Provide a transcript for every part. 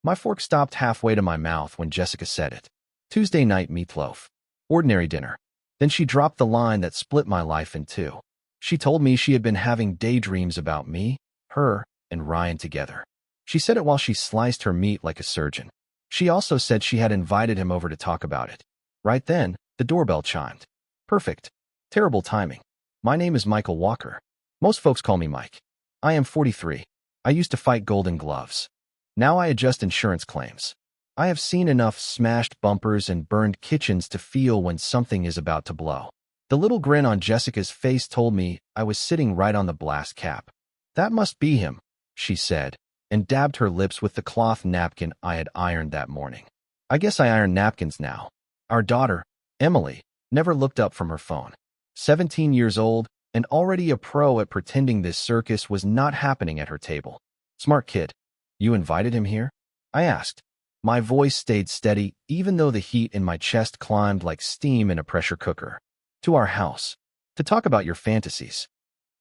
My fork stopped halfway to my mouth when Jessica said it. Tuesday night meatloaf. Ordinary dinner. Then she dropped the line that split my life in two. She told me she had been having daydreams about me, her, and Ryan together. She said it while she sliced her meat like a surgeon. She also said she had invited him over to talk about it. Right then, the doorbell chimed. Perfect. Terrible timing. My name is Michael Walker. Most folks call me Mike. I am 43. I used to fight Golden Gloves. Now I adjust insurance claims. I have seen enough smashed bumpers and burned kitchens to feel when something is about to blow. The little grin on Jessica's face told me I was sitting right on the blast cap. That must be him, she said, and dabbed her lips with the cloth napkin I had ironed that morning. I guess I iron napkins now. Our daughter, Emily, never looked up from her phone. 17 years old and already a pro at pretending this circus was not happening at her table. Smart kid. You invited him here? I asked. My voice stayed steady even though the heat in my chest climbed like steam in a pressure cooker. To our house. To talk about your fantasies.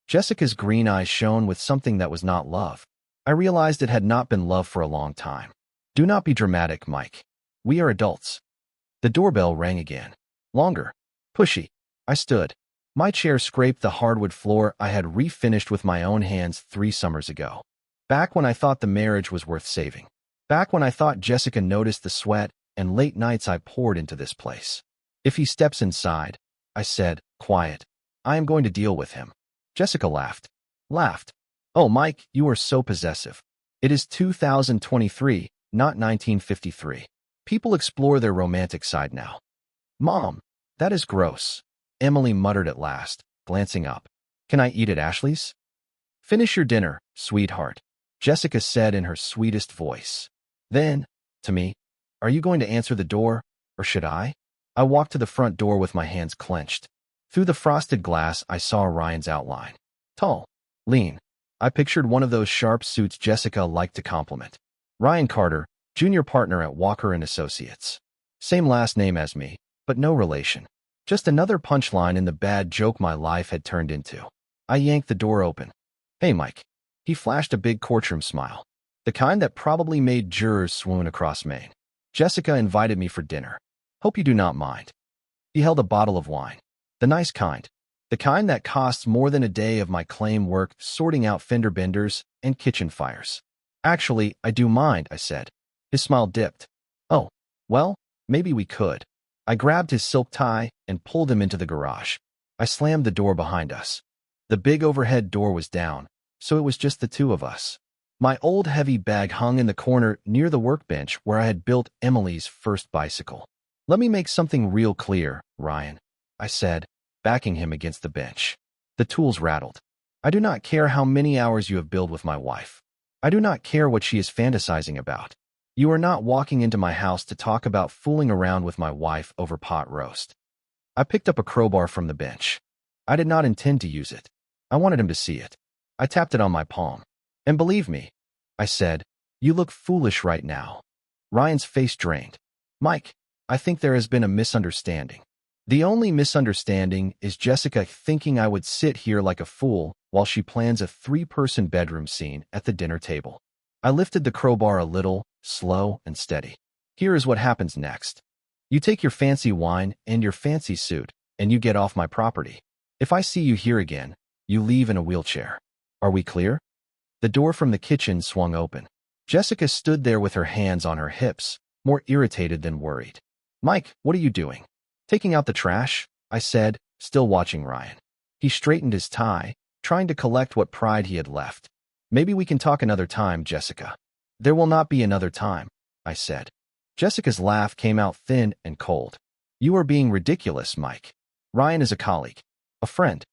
Jessica's green eyes shone with something that was not love. I realized it had not been love for a long time. Do not be dramatic, Mike. We are adults. The doorbell rang again. Longer. Pushy. I stood. My chair scraped the hardwood floor I had refinished with my own hands 3 summers ago. Back when I thought the marriage was worth saving. Back when I thought Jessica noticed the sweat and late nights I poured into this place. If he steps inside, I said, quiet, I am going to deal with him. Jessica laughed. Oh, Mike, you are so possessive. It is 2023, not 1953. People explore their romantic side now. Mom, that is gross, Emily muttered at last, glancing up. Can I eat at Ashley's? Finish your dinner, sweetheart, Jessica said in her sweetest voice. Then, to me, are you going to answer the door, or should I? I walked to the front door with my hands clenched. Through the frosted glass, I saw Ryan's outline. Tall, lean. I pictured one of those sharp suits Jessica liked to compliment. Ryan Carter, junior partner at Walker & Associates. Same last name as me, but no relation. Just another punchline in the bad joke my life had turned into. I yanked the door open. Hey, Mike. He flashed a big courtroom smile. The kind that probably made jurors swoon across Maine. Jessica invited me for dinner. Hope you do not mind. He held a bottle of wine. The nice kind. The kind that costs more than a day of my claim work sorting out fender benders and kitchen fires. Actually, I do mind, I said. His smile dipped. Oh, well, maybe we could. I grabbed his silk tie and pulled him into the garage. I slammed the door behind us. The big overhead door was down, so it was just the two of us. My old heavy bag hung in the corner near the workbench where I had built Emily's first bicycle. Let me make something real clear, Ryan, I said, backing him against the bench. The tools rattled. I do not care how many hours you have billed with my wife. I do not care what she is fantasizing about. You are not walking into my house to talk about fooling around with my wife over pot roast. I picked up a crowbar from the bench. I did not intend to use it. I wanted him to see it. I tapped it on my palm. And believe me, I said, you look foolish right now. Ryan's face drained. Mike, I think there has been a misunderstanding. The only misunderstanding is Jessica thinking I would sit here like a fool while she plans a 3-person bedroom scene at the dinner table. I lifted the crowbar a little, slow and steady. Here is what happens next. You take your fancy wine and your fancy suit, and you get off my property. If I see you here again, you leave in a wheelchair. Are we clear? The door from the kitchen swung open. Jessica stood there with her hands on her hips, more irritated than worried. Mike, what are you doing? Taking out the trash, I said, still watching Ryan. He straightened his tie, trying to collect what pride he had left. Maybe we can talk another time, Jessica. There will not be another time, I said. Jessica's laugh came out thin and cold. You are being ridiculous, Mike. Ryan is a colleague, a friend.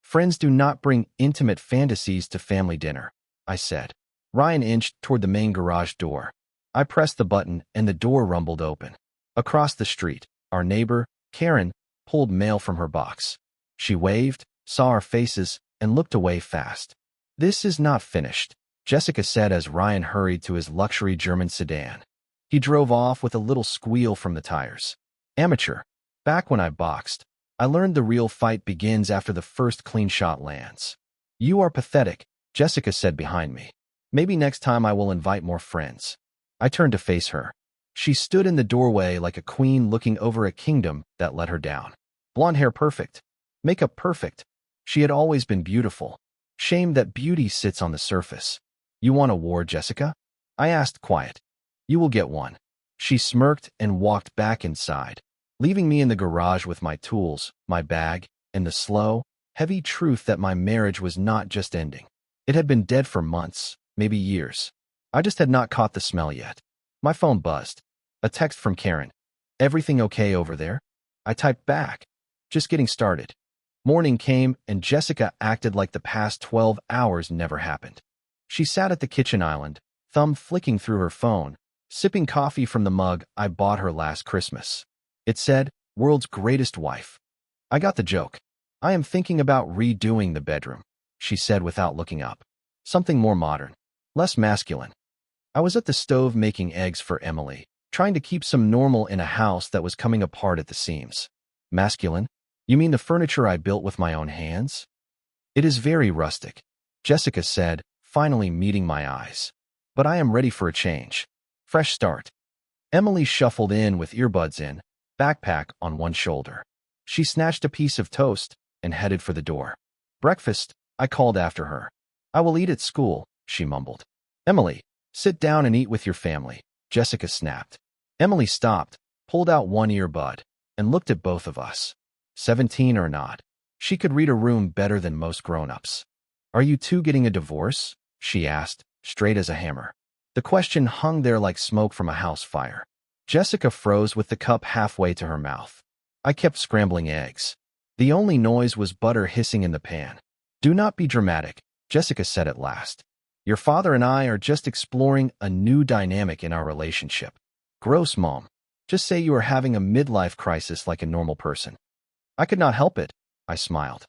Friends do not bring intimate fantasies to family dinner, I said. Ryan inched toward the main garage door. I pressed the button and the door rumbled open. Across the street, our neighbor, Karen, pulled mail from her box. She waved, saw our faces, and looked away fast. This is not finished, Jessica said as Ryan hurried to his luxury German sedan. He drove off with a little squeal from the tires. Amateur. Back when I boxed, I learned the real fight begins after the first clean shot lands. You are pathetic, Jessica said behind me. Maybe next time I will invite more friends. I turned to face her. She stood in the doorway like a queen looking over a kingdom that let her down. Blonde hair perfect. Makeup perfect. She had always been beautiful. Shame that beauty sits on the surface. You want a war, Jessica? I asked quiet. You will get one. She smirked and walked back inside, leaving me in the garage with my tools, my bag, and the slow, heavy truth that my marriage was not just ending. It had been dead for months, maybe years. I just had not caught the smell yet. My phone buzzed. A text from Karen. Everything okay over there? I typed back. Just getting started. Morning came, and Jessica acted like the past 12 hours never happened. She sat at the kitchen island, thumb flicking through her phone, sipping coffee from the mug I bought her last Christmas. It said, "World's greatest wife." I got the joke. I am thinking about redoing the bedroom, she said without looking up. Something more modern, less masculine. I was at the stove making eggs for Emily, trying to keep some normal in a house that was coming apart at the seams. Masculine? You mean the furniture I built with my own hands? It is very rustic, Jessica said, finally meeting my eyes. But I am ready for a change. Fresh start. Emily shuffled in with earbuds in, backpack on one shoulder. She snatched a piece of toast and headed for the door. Breakfast, I called after her. I will eat at school, she mumbled. Emily, sit down and eat with your family, Jessica snapped. Emily stopped, pulled out one earbud, and looked at both of us. 17 or not, she could read a room better than most grown-ups. Are you two getting a divorce? She asked, straight as a hammer. The question hung there like smoke from a house fire. Jessica froze with the cup halfway to her mouth. I kept scrambling eggs. The only noise was butter hissing in the pan. Do not be dramatic, Jessica said at last. Your father and I are just exploring a new dynamic in our relationship. Gross, Mom. Just say you are having a midlife crisis like a normal person. I could not help it, I smiled.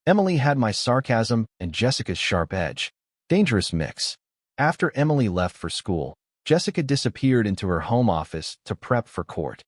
Emily had my sarcasm and Jessica's sharp edge. Dangerous mix. After Emily left for school, Jessica disappeared into her home office to prep for court.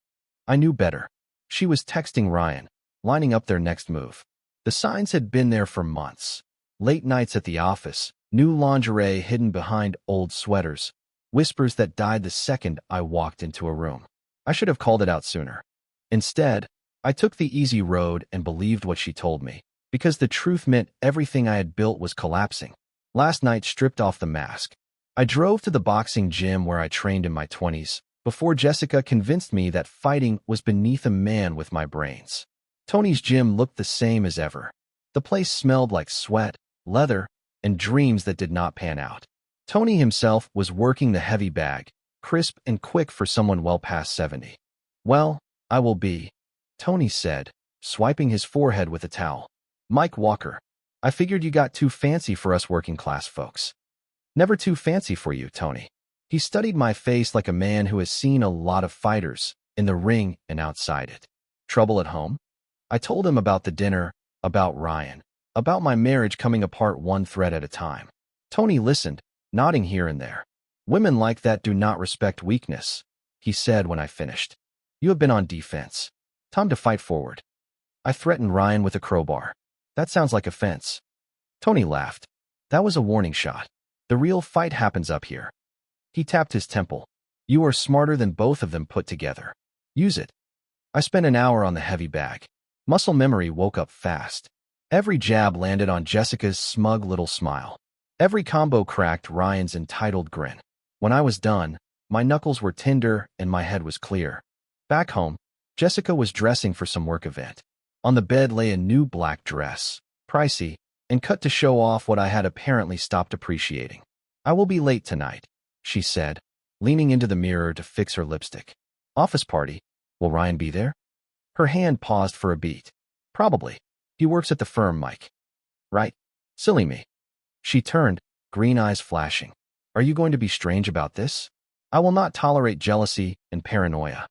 I knew better. She was texting Ryan, lining up their next move. The signs had been there for months. Late nights at the office, new lingerie hidden behind old sweaters, whispers that died the second I walked into a room. I should have called it out sooner. Instead, I took the easy road and believed what she told me, because the truth meant everything I had built was collapsing. Last night stripped off the mask. I drove to the boxing gym where I trained in my 20s, before Jessica convinced me that fighting was beneath a man with my brains. Tony's gym looked the same as ever. The place smelled like sweat, leather, and dreams that did not pan out. Tony himself was working the heavy bag, crisp and quick for someone well past 70. Well, I will be, Tony said, swiping his forehead with a towel. Mike Walker, I figured you got too fancy for us working class folks. Never too fancy for you, Tony. He studied my face like a man who has seen a lot of fighters, in the ring and outside it. Trouble at home? I told him about the dinner, about Ryan, about my marriage coming apart one thread at a time. Tony listened, nodding here and there. Women like that do not respect weakness, he said when I finished. You have been on defense. Time to fight forward. I threatened Ryan with a crowbar. That sounds like offense. Tony laughed. That was a warning shot. The real fight happens up here. He tapped his temple. You are smarter than both of them put together. Use it. I spent an hour on the heavy bag. Muscle memory woke up fast. Every jab landed on Jessica's smug little smile. Every combo cracked Ryan's entitled grin. When I was done, my knuckles were tender and my head was clear. Back home, Jessica was dressing for some work event. On the bed lay a new black dress, pricey, and cut to show off what I had apparently stopped appreciating. I will be late tonight, she said, leaning into the mirror to fix her lipstick. Office party. Will Ryan be there? Her hand paused for a beat. Probably. He works at the firm, Mike. Right? Silly me. She turned, green eyes flashing. Are you going to be strange about this? I will not tolerate jealousy and paranoia.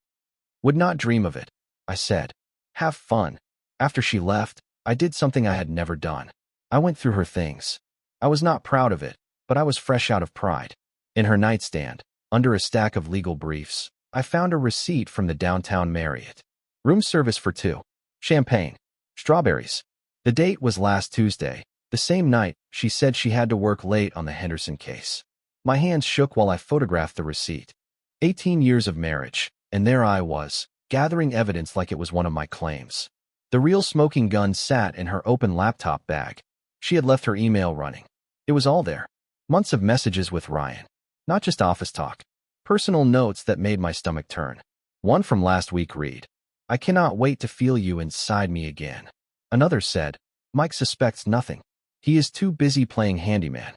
Would not dream of it, I said. Have fun. After she left, I did something I had never done. I went through her things. I was not proud of it, but I was fresh out of pride. In her nightstand, under a stack of legal briefs, I found a receipt from the downtown Marriott. Room service for 2. Champagne. Strawberries. The date was last Tuesday, the same night she said she had to work late on the Henderson case. My hands shook while I photographed the receipt. 18 years of marriage, and there I was, gathering evidence like it was one of my claims. The real smoking gun sat in her open laptop bag. She had left her email running. It was all there. Months of messages with Ryan. Not just office talk. Personal notes that made my stomach turn. One from last week read, "I cannot wait to feel you inside me again." Another said, "Mike suspects nothing. He is too busy playing handyman."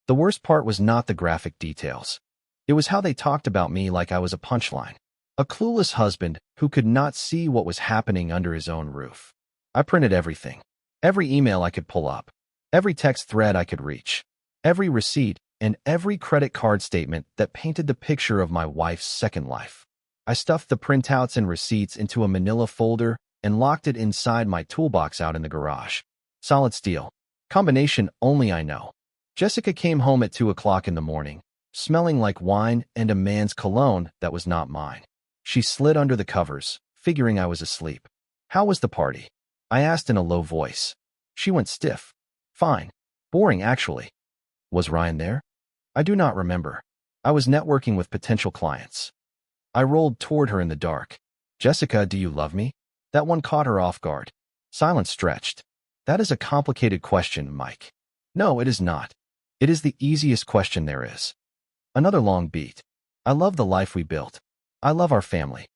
The worst part was not the graphic details. It was how they talked about me like I was a punchline. A clueless husband who could not see what was happening under his own roof. I printed everything. Every email I could pull up. Every text thread I could reach. Every receipt and every credit card statement that painted the picture of my wife's second life. I stuffed the printouts and receipts into a manila folder and locked it inside my toolbox out in the garage. Solid steel. Combination only I know. Jessica came home at 2 o'clock in the morning, smelling like wine and a man's cologne that was not mine. She slid under the covers, figuring I was asleep. "How was the party?" I asked in a low voice. She went stiff. "Fine. Boring, actually." "Was Ryan there?" "I do not remember. I was networking with potential clients." I rolled toward her in the dark. "Jessica, do you love me?" That one caught her off guard. Silence stretched. "That is a complicated question, Mike." "No, it is not. It is the easiest question there is." Another long beat. "I love the life we built. I love our family."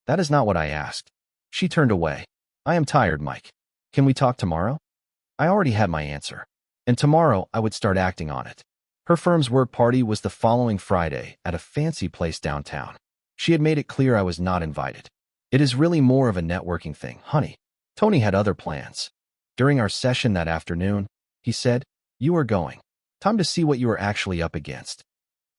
"That is not what I asked." She turned away. "I am tired, Mike. Can we talk tomorrow?" I already had my answer. And tomorrow I would start acting on it. Her firm's work party was the following Friday at a fancy place downtown. She had made it clear I was not invited. "It is really more of a networking thing, honey." Tony had other plans. During our session that afternoon, he said, "You are going. Time to see what you are actually up against."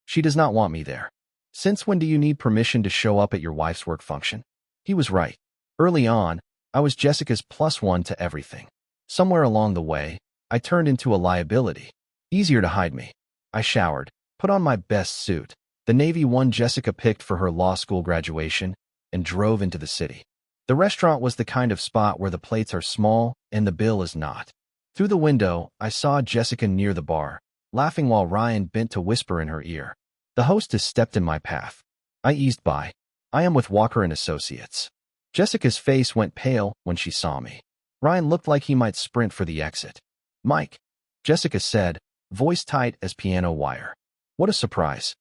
She does not want me there. "Since when do you need permission to show up at your wife's work function?" He was right. Early on, I was Jessica's +1 to everything. Somewhere along the way, I turned into a liability. Easier to hide me. I showered, put on my best suit, the navy one Jessica picked for her law school graduation, and drove into the city. The restaurant was the kind of spot where the plates are small and the bill is not. Through the window, I saw Jessica near the bar, laughing while Ryan bent to whisper in her ear. The hostess stepped in my path. I eased by. "I am with Walker and Associates." Jessica's face went pale when she saw me. Ryan looked like he might sprint for the exit. "Mike," Jessica said, voice tight as piano wire. "What a surprise."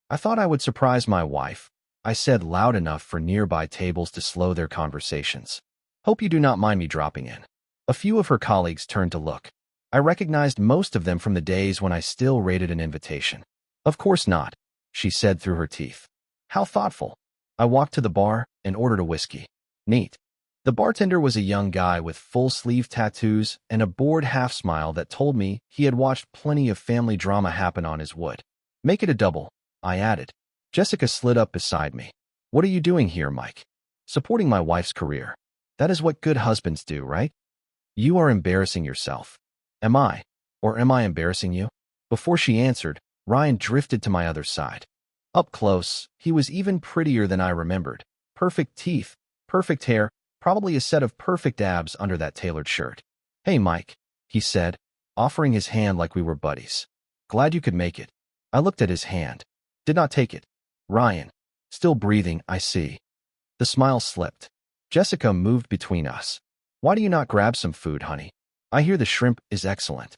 "I thought I would surprise my wife," I said loud enough for nearby tables to slow their conversations. "Hope you do not mind me dropping in." A few of her colleagues turned to look. I recognized most of them from the days when I still rated an invitation. "Of course not," she said through her teeth. "How thoughtful." I walked to the bar and ordered a whiskey. "Neat." The bartender was a young guy with full-sleeve tattoos and a bored half-smile that told me he had watched plenty of family drama happen on his wood. "Make it a double," I added. Jessica slid up beside me. "What are you doing here, Mike?" "Supporting my wife's career. That is what good husbands do, right?" "You are embarrassing yourself." "Am I? Or am I embarrassing you?" Before she answered, Ryan drifted to my other side. Up close, he was even prettier than I remembered. Perfect teeth, perfect hair, probably a set of perfect abs under that tailored shirt. "Hey, Mike," he said, offering his hand like we were buddies. "Glad you could make it." I looked at his hand. Did not take it. "Ryan." Still breathing, I see. The smile slipped. Jessica moved between us. "Why do you not grab some food, honey? I hear the shrimp is excellent."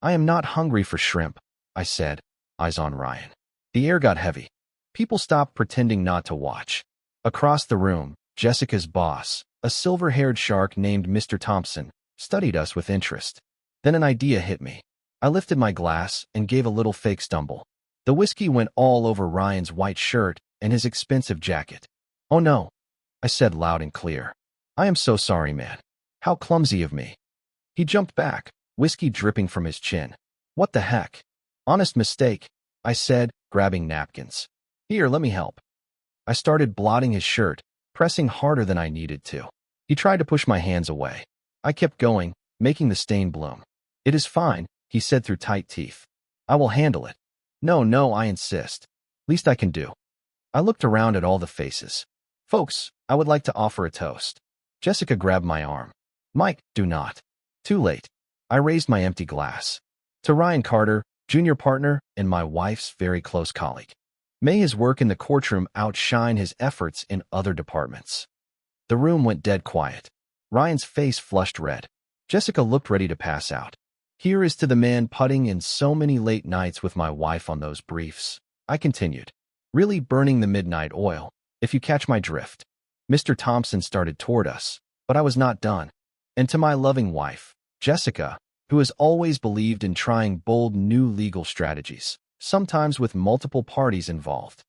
"I am not hungry for shrimp," I said, eyes on Ryan. The air got heavy. People stopped pretending not to watch. Across the room, Jessica's boss, a silver-haired shark named Mr. Thompson, studied us with interest. Then an idea hit me. I lifted my glass and gave a little fake stumble. The whiskey went all over Ryan's white shirt and his expensive jacket. "Oh no," I said loud and clear. "I am so sorry, man. How clumsy of me." He jumped back, whiskey dripping from his chin. "What the heck? Honest mistake," I said, grabbing napkins. "Here, let me help." I started blotting his shirt, pressing harder than I needed to. He tried to push my hands away. I kept going, making the stain bloom. "It is fine," he said through tight teeth. "I will handle it." "No, no, I insist. Least I can do." I looked around at all the faces. "Folks, I would like to offer a toast." Jessica grabbed my arm. "Mike, do not." Too late. I raised my empty glass. "To Ryan Carter, junior partner, and my wife's very close colleague." May his work in the courtroom outshine his efforts in other departments. The room went dead quiet. Ryan's face flushed red. Jessica looked ready to pass out. Here is to the man putting in so many late nights with my wife on those briefs, I continued. Really burning the midnight oil, if you catch my drift. Mr. Thompson started toward us, but I was not done. And to my loving wife, Jessica, who has always believed in trying bold new legal strategies, sometimes with multiple parties involved.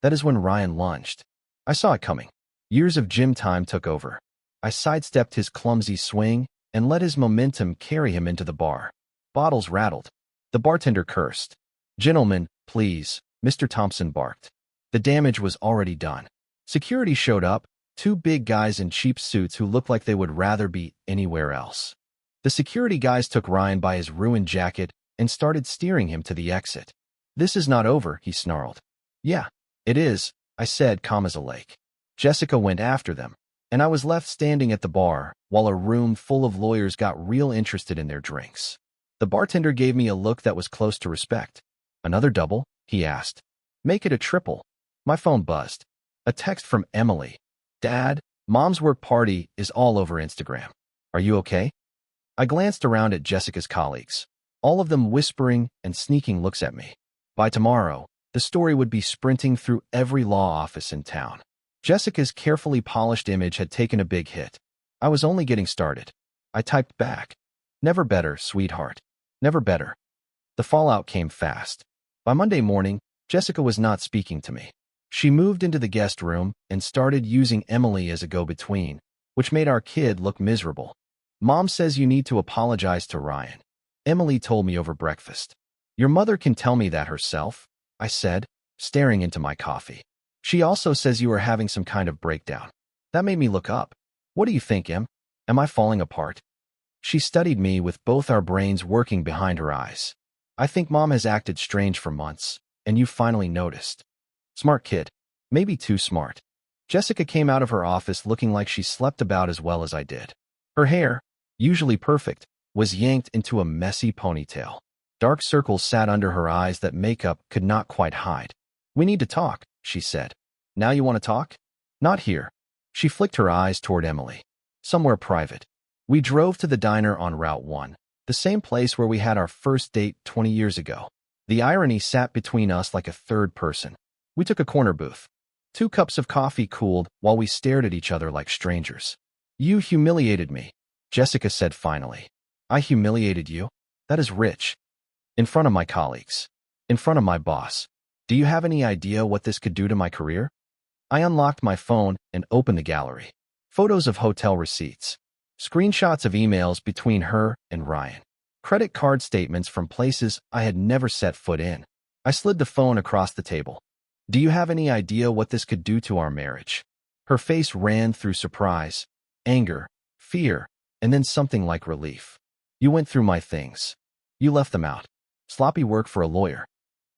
That is when Ryan lunged. I saw it coming. Years of gym time took over. I sidestepped his clumsy swing and let his momentum carry him into the bar. Bottles rattled. The bartender cursed. "Gentlemen, please," Mr. Thompson barked. The damage was already done. Security showed up, two big guys in cheap suits who looked like they would rather be anywhere else. The security guys took Ryan by his ruined jacket and started steering him to the exit. "This is not over," he snarled. "Yeah, it is," I said, calm as a lake. Jessica went after them, and I was left standing at the bar while a room full of lawyers got real interested in their drinks. The bartender gave me a look that was close to respect. "Another double?" he asked. "Make it a triple." My phone buzzed. A text from Emily. "Dad, Mom's work party is all over Instagram. Are you okay?" I glanced around at Jessica's colleagues, all of them whispering and sneaking looks at me. By tomorrow, the story would be sprinting through every law office in town. Jessica's carefully polished image had taken a big hit. I was only getting started. I typed back. "Never better, sweetheart. Never better." The fallout came fast. By Monday morning, Jessica was not speaking to me. She moved into the guest room and started using Emily as a go-between, which made our kid look miserable. "Mom says you need to apologize to Ryan," Emily told me over breakfast. "Your mother can tell me that herself," I said, staring into my coffee. "She also says you are having some kind of breakdown." That made me look up. "What do you think, Em? Am I falling apart?" She studied me with both our brains working behind her eyes. "I think Mom has acted strange for months, and you finally noticed." Smart kid. Maybe too smart. Jessica came out of her office looking like she slept about as well as I did. Her hair, usually perfect, was yanked into a messy ponytail. Dark circles sat under her eyes that makeup could not quite hide. "We need to talk," she said. "Now you want to talk?" "Not here." She flicked her eyes toward Emily. "Somewhere private." We drove to the diner on Route 1, the same place where we had our first date 20 years ago. The irony sat between us like a third person. We took a corner booth. 2 cups of coffee cooled while we stared at each other like strangers. "You humiliated me," Jessica said finally. "I humiliated you? That is rich." "In front of my colleagues. In front of my boss. Do you have any idea what this could do to my career?" I unlocked my phone and opened the gallery. Photos of hotel receipts. Screenshots of emails between her and Ryan. Credit card statements from places I had never set foot in. I slid the phone across the table. "Do you have any idea what this could do to our marriage?" Her face ran through surprise, anger, fear, and then something like relief. "You went through my things. You left them out. Sloppy work for a lawyer."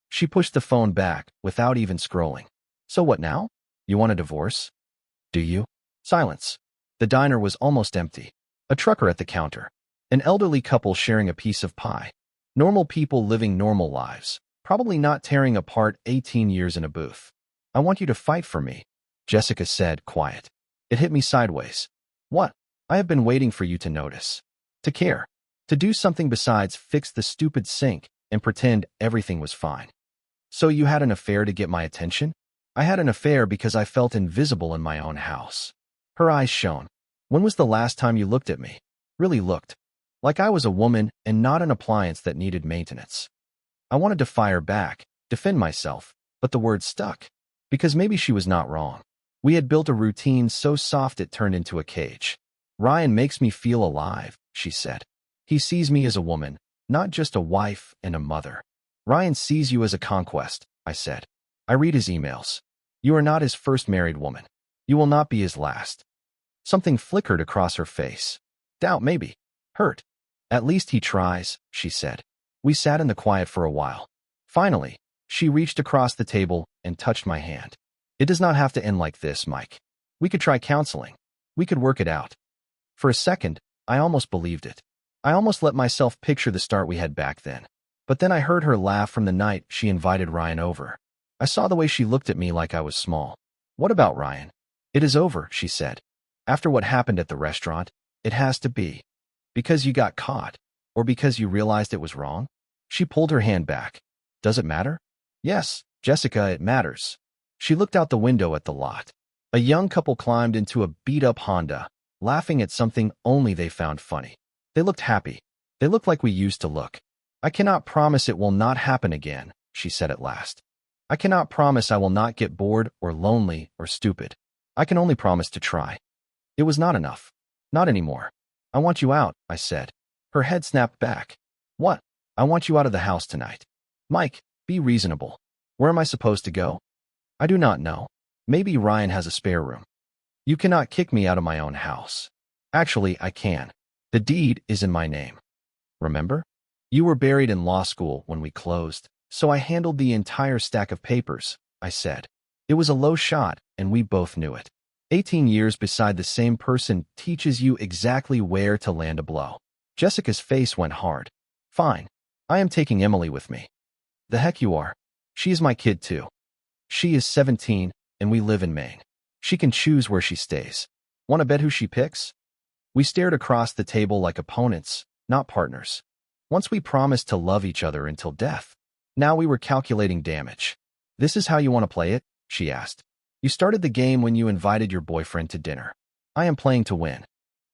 She pushed the phone back without even scrolling. "So what now? You want a divorce? Do you?" Silence. The diner was almost empty. A trucker at the counter. An elderly couple sharing a piece of pie. Normal people living normal lives, probably not tearing apart 18 years in a booth. "I want you to fight for me," Jessica said, quiet. It hit me sideways. "What?" "I have been waiting for you to notice. To care. To do something besides fix the stupid sink and pretend everything was fine." "So you had an affair to get my attention?" "I had an affair because I felt invisible in my own house." Her eyes shone. "When was the last time you looked at me? Really looked? Like I was a woman and not an appliance that needed maintenance." I wanted to fire back, defend myself, but the words stuck. Because maybe she was not wrong. We had built a routine so soft it turned into a cage. "Ryan makes me feel alive," she said. "He sees me as a woman, not just a wife and a mother." "Ryan sees you as a conquest," I said. "I read his emails. You are not his first married woman. You will not be his last." Something flickered across her face. Doubt, maybe. Hurt. "At least he tries," she said. We sat in the quiet for a while. Finally, she reached across the table and touched my hand. "It does not have to end like this, Mike. We could try counseling. We could work it out." For a second, I almost believed it. I almost let myself picture the start we had back then. But then I heard her laugh from the night she invited Ryan over. I saw the way she looked at me like I was small. What about Ryan? It is over, she said. After what happened at the restaurant, it has to be. Because you got caught, or because you realized it was wrong? She pulled her hand back. Does it matter? Yes, Jessica, it matters. She looked out the window at the lot. A young couple climbed into a beat-up Honda, laughing at something only they found funny. They looked happy. They looked like we used to look. I cannot promise it will not happen again, she said at last. I cannot promise I will not get bored or lonely or stupid. I can only promise to try. It was not enough. Not anymore. I want you out, I said. Her head snapped back. What? I want you out of the house tonight. Mike, be reasonable. Where am I supposed to go? I do not know. Maybe Ryan has a spare room. You cannot kick me out of my own house. Actually, I can. The deed is in my name. Remember? You were buried in law school when we closed, so I handled the entire stack of papers, I said. It was a low shot, and we both knew it. 18 years beside the same person teaches you exactly where to land a blow. Jessica's face went hard. Fine. I am taking Emily with me. The heck you are. She is my kid too. She is 17, and we live in Maine. She can choose where she stays. Want to bet who she picks? We stared across the table like opponents, not partners. Once we promised to love each other until death. Now we were calculating damage. This is how you want to play it? She asked. You started the game when you invited your boyfriend to dinner. I am playing to win.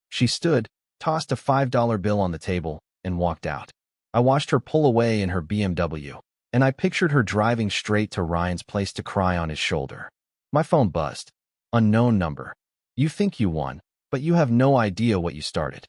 She stood, tossed a $5 bill on the table, and walked out. I watched her pull away in her BMW, and I pictured her driving straight to Ryan's place to cry on his shoulder. My phone buzzed. Unknown number. You think you won, but you have no idea what you started.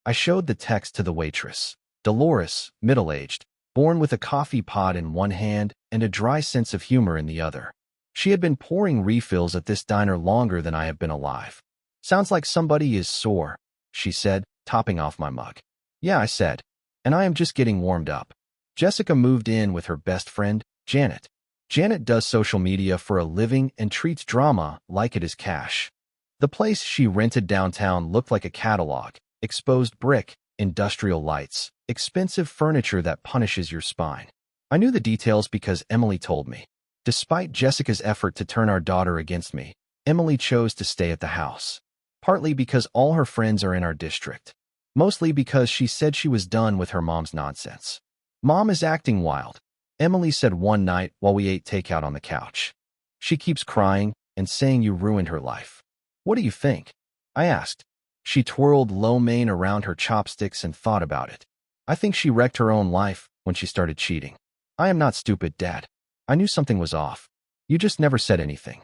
I showed the text to the waitress. Dolores, middle-aged, born with a coffee pot in one hand and a dry sense of humor in the other. She had been pouring refills at this diner longer than I have been alive. Sounds like somebody is sore, she said, topping off my mug. Yeah, I said, and I am just getting warmed up. Jessica moved in with her best friend, Janet. Janet does social media for a living and treats drama like it is cash. The place she rented downtown looked like a catalog, exposed brick, industrial lights, expensive furniture that punishes your spine. I knew the details because Emily told me. Despite Jessica's effort to turn our daughter against me, Emily chose to stay at the house. Partly because all her friends are in our district. Mostly because she said she was done with her mom's nonsense. Mom is acting wild, Emily said one night while we ate takeout on the couch. She keeps crying and saying you ruined her life. What do you think? I asked. She twirled lo mein around her chopsticks and thought about it. I think she wrecked her own life when she started cheating. I am not stupid, Dad. I knew something was off. You just never said anything.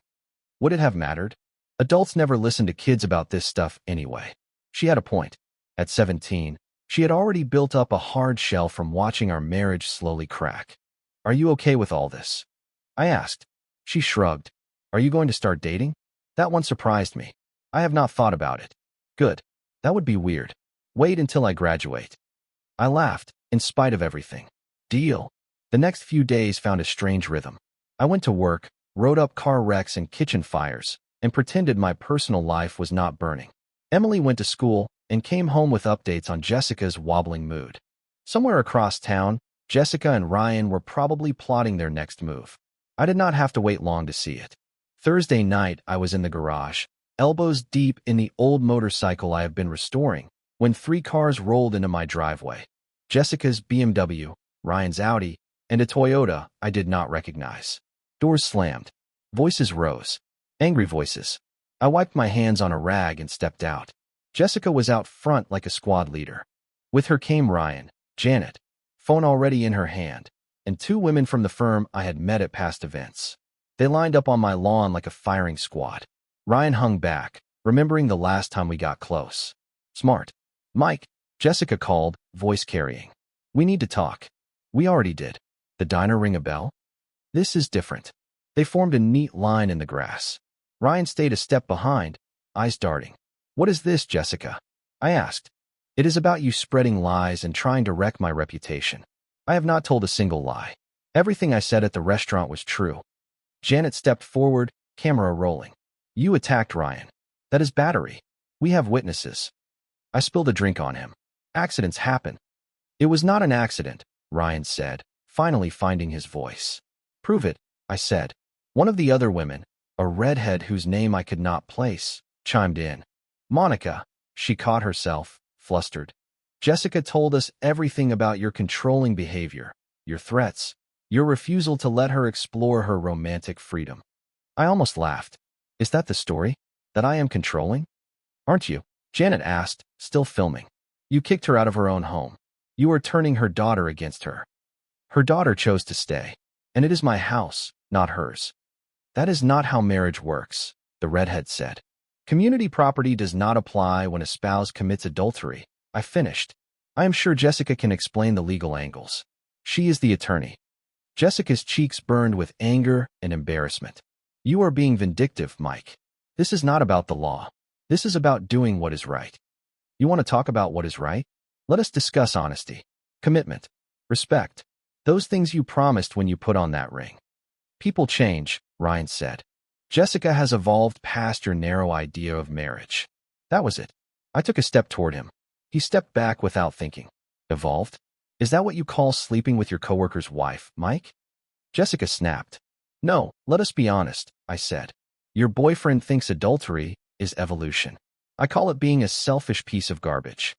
Would it have mattered? Adults never listen to kids about this stuff anyway. She had a point. At 17, she had already built up a hard shell from watching our marriage slowly crack. Are you okay with all this? I asked. She shrugged. Are you going to start dating? That one surprised me. I have not thought about it. Good. That would be weird. Wait until I graduate. I laughed, in spite of everything. Deal. The next few days found a strange rhythm. I went to work, wrote up car wrecks and kitchen fires, and pretended my personal life was not burning. Emily went to school and came home with updates on Jessica's wobbling mood. Somewhere across town, Jessica and Ryan were probably plotting their next move. I did not have to wait long to see it. Thursday night, I was in the garage, elbows deep in the old motorcycle I have been restoring, when 3 cars rolled into my driveway. Jessica's BMW, Ryan's Audi, and a Toyota I did not recognize. Doors slammed. Voices rose. Angry voices. I wiped my hands on a rag and stepped out. Jessica was out front like a squad leader. With her came Ryan, Janet, phone already in her hand, and 2 women from the firm I had met at past events. They lined up on my lawn like a firing squad. Ryan hung back, remembering the last time we got close. Smart. Mike, Jessica called, voice carrying. We need to talk. We already did. The diner ring a bell? This is different. They formed a neat line in the grass. Ryan stayed a step behind, eyes darting. What is this, Jessica? I asked. It is about you spreading lies and trying to wreck my reputation. I have not told a single lie. Everything I said at the restaurant was true. Janet stepped forward, camera rolling. You attacked Ryan. That is battery. We have witnesses. I spilled a drink on him. Accidents happen. It was not an accident, Ryan said, finally finding his voice. Prove it, I said. One of the other women, a redhead whose name I could not place, chimed in. Monica, she caught herself, flustered. Jessica told us everything about your controlling behavior, your threats, your refusal to let her explore her romantic freedom. I almost laughed. Is that the story? That I am controlling? Aren't you? Janet asked, still filming. You kicked her out of her own home. You are turning her daughter against her. Her daughter chose to stay, and it is my house, not hers. That is not how marriage works, the redhead said. Community property does not apply when a spouse commits adultery. I finished. I am sure Jessica can explain the legal angles. She is the attorney. Jessica's cheeks burned with anger and embarrassment. You are being vindictive, Mike. This is not about the law. This is about doing what is right. You want to talk about what is right? Let us discuss honesty, commitment, respect, those things you promised when you put on that ring. People change, Ryan said. Jessica has evolved past your narrow idea of marriage. That was it. I took a step toward him. He stepped back without thinking. Evolved? Is that what you call sleeping with your coworker's wife, Mike? Jessica snapped. No, let us be honest, I said. Your boyfriend thinks adultery is evolution. I call it being a selfish piece of garbage.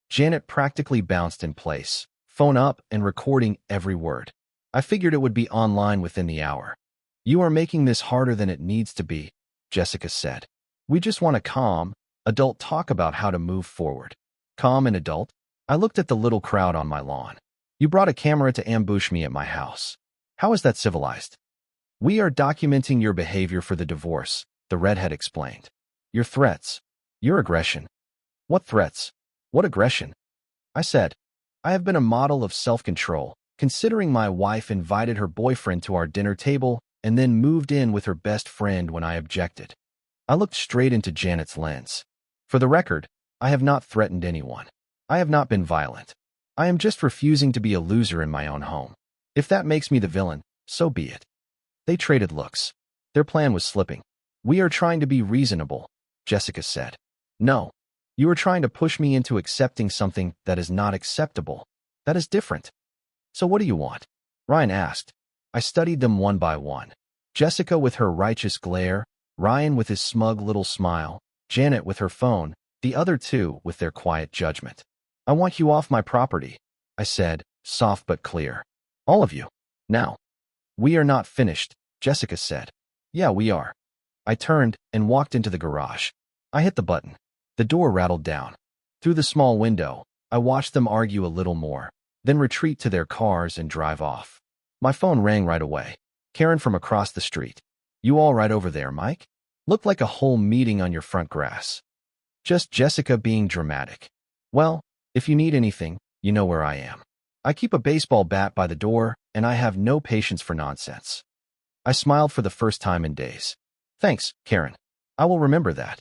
Janet practically bounced in place, phone up and recording every word. I figured it would be online within the hour. You are making this harder than it needs to be, Jessica said. We just want a calm, adult talk about how to move forward. Calm and adult? I looked at the little crowd on my lawn. You brought a camera to ambush me at my house. How is that civilized? We are documenting your behavior for the divorce, the redhead explained. Your threats. Your aggression. What threats? What aggression? I said. I have been a model of self-control, considering my wife invited her boyfriend to our dinner table and then moved in with her best friend when I objected. I looked straight into Janet's lens. For the record, I have not threatened anyone. I have not been violent. I am just refusing to be a loser in my own home. If that makes me the villain, so be it. They traded looks. Their plan was slipping. We are trying to be reasonable, Jessica said. No. You are trying to push me into accepting something that is not acceptable. That is different. So what do you want? Ryan asked. I studied them one by one. Jessica with her righteous glare, Ryan with his smug little smile, Janet with her phone, the other two with their quiet judgment. I want you off my property, I said, soft but clear. All of you. Now. We are not finished, Jessica said. Yeah, we are. I turned and walked into the garage. I hit the button. The door rattled down. Through the small window, I watched them argue a little more, then retreat to their cars and drive off. My phone rang right away. Karen from across the street. You all right over there, Mike? Looked like a whole meeting on your front grass. Just Jessica being dramatic. Well, if you need anything, you know where I am. I keep a baseball bat by the door, and I have no patience for nonsense. I smiled for the first time in days. Thanks, Karen. I will remember that.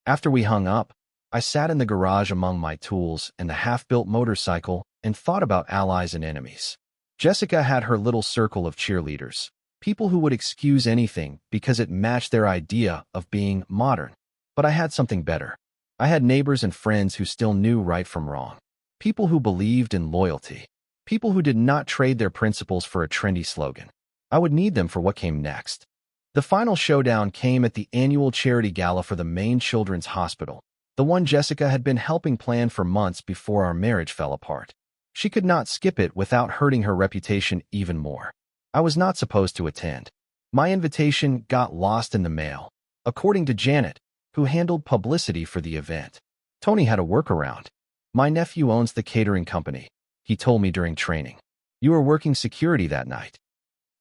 After we hung up, I sat in the garage among my tools and the half-built motorcycle and thought about allies and enemies. Jessica had her little circle of cheerleaders, people who would excuse anything because it matched their idea of being modern. But I had something better. I had neighbors and friends who still knew right from wrong. People who believed in loyalty. People who did not trade their principles for a trendy slogan. I would need them for what came next. The final showdown came at the annual charity gala for the Maine Children's Hospital, the one Jessica had been helping plan for months before our marriage fell apart. She could not skip it without hurting her reputation even more. I was not supposed to attend. My invitation got lost in the mail, according to Janet, who handled publicity for the event. Tony had a workaround. My nephew owns the catering company, he told me during training. You were working security that night.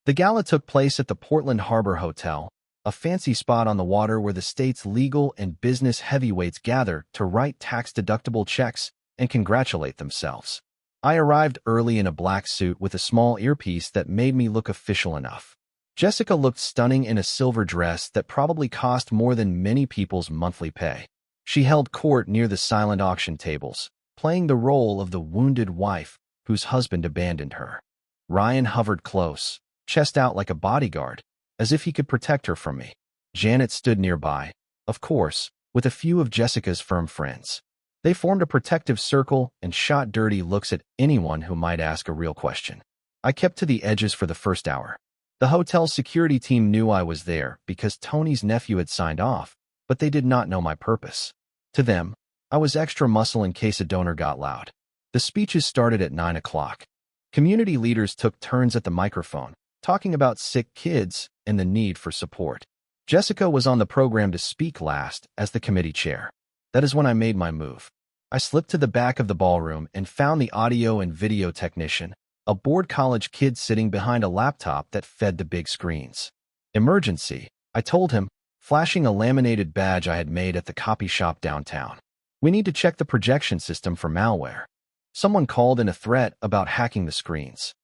The gala took place at the Portland Harbor Hotel, a fancy spot on the water where the state's legal and business heavyweights gather to write tax-deductible checks and congratulate themselves. I arrived early in a black suit with a small earpiece that made me look official enough. Jessica looked stunning in a silver dress that probably cost more than many people's monthly pay. She held court near the silent auction tables, playing the role of the wounded wife whose husband abandoned her. Ryan hovered close, chest out like a bodyguard, as if he could protect her from me. Janet stood nearby, of course, with a few of Jessica's firm friends. They formed a protective circle and shot dirty looks at anyone who might ask a real question. I kept to the edges for the first hour. The hotel's security team knew I was there because Tony's nephew had signed off, but they did not know my purpose. To them, I was extra muscle in case a donor got loud. The speeches started at 9 o'clock. Community leaders took turns at the microphone, talking about sick kids and the need for support. Jessica was on the program to speak last as the committee chair. That is when I made my move. I slipped to the back of the ballroom and found the audio and video technician, a bored college kid sitting behind a laptop that fed the big screens. Emergency, I told him, flashing a laminated badge I had made at the copy shop downtown. We need to check the projection system for malware. Someone called in a threat about hacking the screens.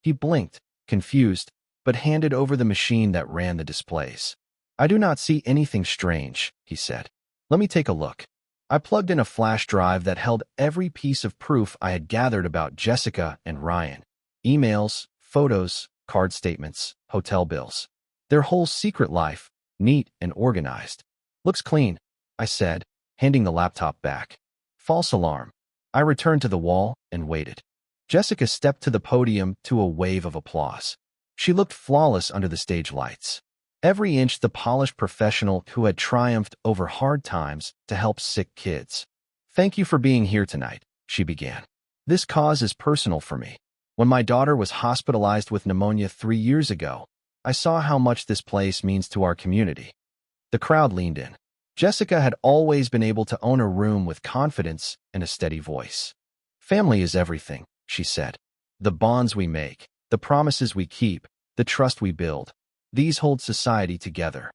He blinked, confused, but handed over the machine that ran the displays. I do not see anything strange, he said. Let me take a look. I plugged in a flash drive that held every piece of proof I had gathered about Jessica and Ryan. Emails, photos, card statements, hotel bills. Their whole secret life, neat and organized. Looks clean, I said, handing the laptop back. False alarm. I returned to the wall and waited. Jessica stepped to the podium to a wave of applause. She looked flawless under the stage lights. Every inch the polished professional who had triumphed over hard times to help sick kids. Thank you for being here tonight, she began. This cause is personal for me. When my daughter was hospitalized with pneumonia 3 years ago, I saw how much this place means to our community. The crowd leaned in. Jessica had always been able to own a room with confidence and a steady voice. Family is everything, she said. The bonds we make, the promises we keep, the trust we build. These hold society together.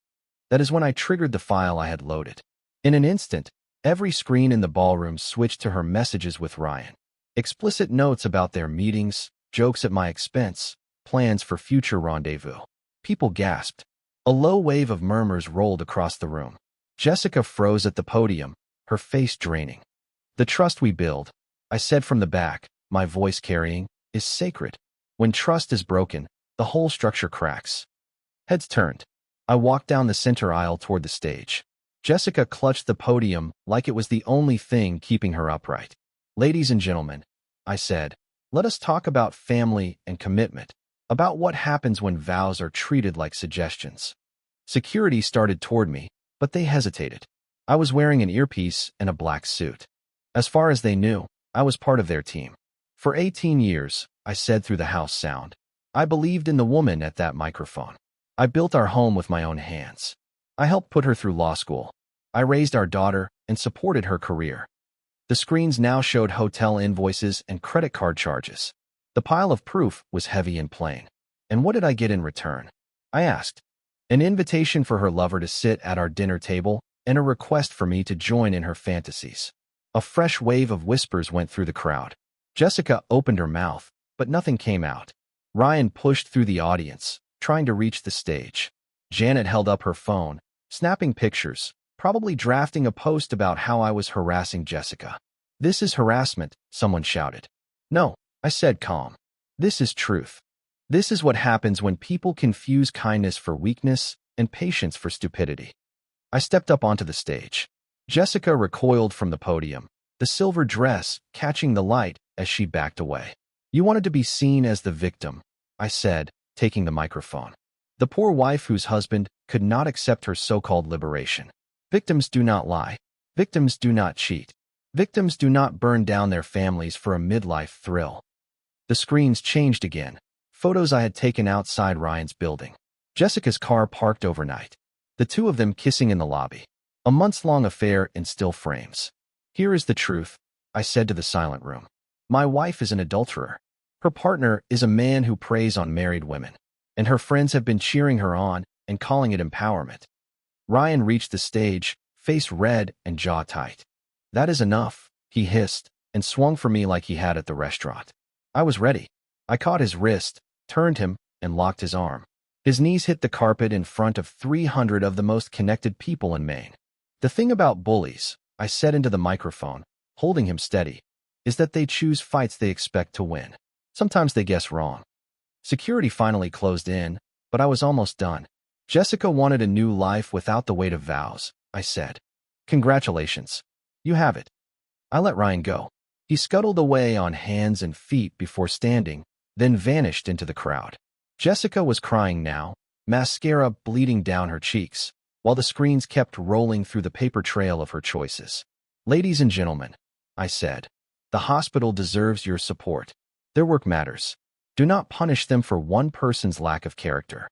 That is when I triggered the file I had loaded. In an instant, every screen in the ballroom switched to her messages with Ryan. Explicit notes about their meetings, jokes at my expense, plans for future rendezvous. People gasped. A low wave of murmurs rolled across the room. Jessica froze at the podium, her face draining. The trust we build, I said from the back, my voice carrying, is sacred. When trust is broken, the whole structure cracks. Heads turned. I walked down the center aisle toward the stage. Jessica clutched the podium like it was the only thing keeping her upright. Ladies and gentlemen, I said, let us talk about family and commitment, about what happens when vows are treated like suggestions. Security started toward me, but they hesitated. I was wearing an earpiece and a black suit. As far as they knew, I was part of their team. For 18 years, I said through the house sound, I believed in the woman at that microphone. I built our home with my own hands. I helped put her through law school. I raised our daughter and supported her career. The screens now showed hotel invoices and credit card charges. The pile of proof was heavy and plain. And what did I get in return? I asked. An invitation for her lover to sit at our dinner table and a request for me to join in her fantasies. A fresh wave of whispers went through the crowd. Jessica opened her mouth, but nothing came out. Ryan pushed through the audience, trying to reach the stage. Janet held up her phone, snapping pictures, probably drafting a post about how I was harassing Jessica. This is harassment, someone shouted. No, I said calm. This is truth. This is what happens when people confuse kindness for weakness and patience for stupidity. I stepped up onto the stage. Jessica recoiled from the podium, the silver dress catching the light as she backed away. You wanted to be seen as the victim, I said, taking the microphone. The poor wife whose husband could not accept her so-called liberation. Victims do not lie. Victims do not cheat. Victims do not burn down their families for a midlife thrill. The screens changed again. Photos I had taken outside Ryan's building. Jessica's car parked overnight. The two of them kissing in the lobby. A months-long affair in still frames. Here is the truth, I said to the silent room. My wife is an adulterer. Her partner is a man who preys on married women, and her friends have been cheering her on and calling it empowerment. Ryan reached the stage, face red and jaw tight. That is enough, he hissed, and swung for me like he had at the restaurant. I was ready. I caught his wrist, turned him, and locked his arm. His knees hit the carpet in front of 300 of the most connected people in Maine. The thing about bullies, I said into the microphone, holding him steady, is that they choose fights they expect to win. Sometimes they guess wrong. Security finally closed in, but I was almost done. Jessica wanted a new life without the weight of vows, I said. Congratulations. You have it. I let Ryan go. He scuttled away on hands and feet before standing, then vanished into the crowd. Jessica was crying now, mascara bleeding down her cheeks, while the screens kept rolling through the paper trail of her choices. "Ladies and gentlemen," I said, "the hospital deserves your support. Their work matters. Do not punish them for one person's lack of character."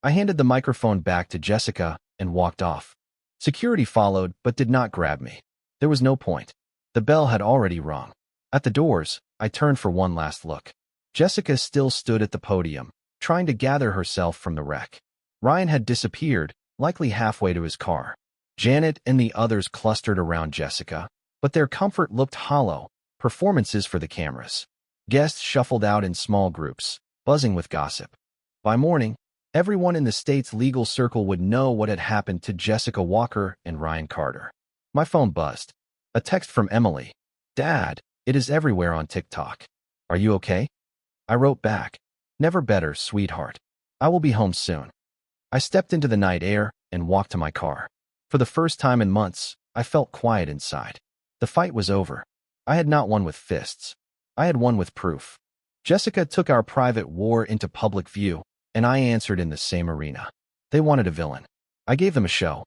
I handed the microphone back to Jessica and walked off. Security followed but did not grab me. There was no point. The bell had already rung. At the doors, I turned for one last look. Jessica still stood at the podium, trying to gather herself from the wreck. Ryan had disappeared, likely halfway to his car. Janet and the others clustered around Jessica, but their comfort looked hollow, performances for the cameras. Guests shuffled out in small groups, buzzing with gossip. By morning, everyone in the state's legal circle would know what had happened to Jessica Walker and Ryan Carter. My phone buzzed. A text from Emily. "Dad, it is everywhere on TikTok. Are you okay?" I wrote back, "Never better, sweetheart. I will be home soon." I stepped into the night air and walked to my car. For the first time in months, I felt quiet inside. The fight was over. I had not won with fists. I had won with proof. Jessica took our private war into public view, and I answered in the same arena. They wanted a villain. I gave them a show.